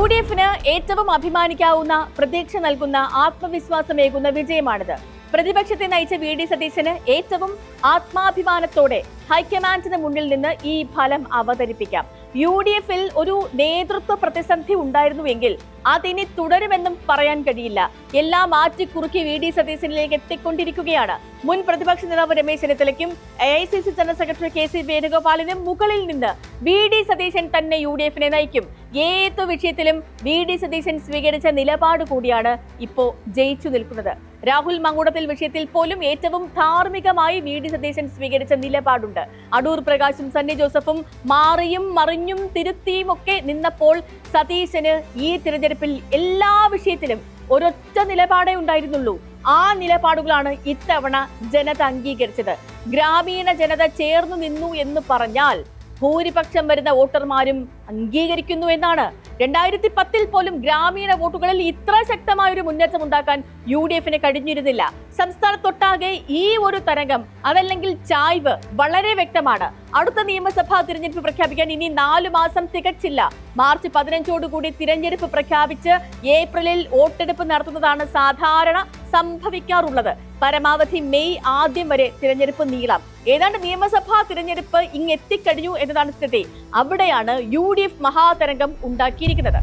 UDFന് ഏറ്റവും അഭിമാനിക്കാവുന്ന പ്രതീക്ഷ നൽകുന്ന ആത്മവിശ്വാസമേകുന്ന വിജയമാണിത്. പ്രതിപക്ഷത്തെ നയിച്ച VD സതീശന് ഏറ്റവും ആത്മാഭിമാനത്തോടെ ഹൈക്കമാൻഡിന് മുന്നിൽ നിന്ന് ഈ ഫലം അവതരിപ്പിക്കാം. UDFിൽ ഒരു നേതൃത്വ പ്രതിസന്ധി ഉണ്ടായിരുന്നുവെങ്കിൽ അതിനി തുടരുമെന്നും പറയാൻ കഴിയില്ല. എല്ലാം മാറ്റിക്കുറുക്കി VD സതീശനിലേക്ക് എത്തിക്കൊണ്ടിരിക്കുകയാണ്. മുൻ പ്രതിപക്ഷ നേതാവ് രമേശ് ചെന്നിത്തലയ്ക്കും AICC ജനറൽ സെക്രട്ടറി KC വേണുഗോപാലിനും മുകളിൽ നിന്ന് VD സതീശൻ തന്നെ UDFനെ നയിക്കും. ഏത് വിഷയത്തിലും VD സതീശൻ സ്വീകരിച്ച നിലപാട് കൂടിയാണ് ഇപ്പോ ജയിച്ചു നിൽക്കുന്നത്. രാഹുൽ മങ്കൂടത്തിൽ വിഷയത്തിൽ പോലും ഏറ്റവും ധാർമ്മികമായി VD സതീശൻ സ്വീകരിച്ച നിലപാടുണ്ട്. അടൂർ പ്രകാശും സണ്ണി ജോസഫും മാറിയും മറിഞ്ഞും തിരുത്തിയും ഒക്കെ നിന്നപ്പോൾ സതീശന് ഈ തിരഞ്ഞെടുപ്പിൽ എല്ലാ വിഷയത്തിലും ഒരൊറ്റ നിലപാടേ ഉണ്ടായിരുന്നുള്ളൂ. ആ നിലപാടുകളാണ് ഇത്തവണ ജനത അംഗീകരിച്ചത്. ഗ്രാമീണ ജനത ചേർന്നു നിന്നു എന്ന് പറഞ്ഞാൽ ഭൂരിപക്ഷം വരുന്ന വോട്ടർമാരും അംഗീകരിക്കുന്നു എന്നാണ്. 2010 പോലും ഗ്രാമീണ വോട്ടുകളിൽ ഇത്ര ശക്തമായ ഒരു മുന്നേറ്റം ഉണ്ടാക്കാൻ UDFന് കഴിഞ്ഞിരുന്നില്ല. സംസ്ഥാനത്തൊട്ടാകെ ഈ ഒരു തരംഗം, അതല്ലെങ്കിൽ ചായ്വ് വളരെ വ്യക്തമാണ്. അടുത്ത നിയമസഭാ തിരഞ്ഞെടുപ്പ് പ്രഖ്യാപിക്കാൻ ഇനി 4 മാസം തികച്ചില്ല. മാർച്ച് 15 തിരഞ്ഞെടുപ്പ് പ്രഖ്യാപിച്ച് ഏപ്രിലിൽ വോട്ടെടുപ്പ് നടത്തുന്നതാണ് സാധാരണ സംഭവിക്കാറുള്ളത്. പരമാവധി മെയ് ആദ്യം വരെ തിരഞ്ഞെടുപ്പ് നീളാം. ഏതാണ്ട് നിയമസഭാ തിരഞ്ഞെടുപ്പ് ഇങ്ങെത്തിക്കഴിഞ്ഞു എന്നതാണ് സ്ഥിതി. അവിടെയാണ് UDF മഹാതരംഗം ഉണ്ടാക്കിയിരിക്കുന്നത്.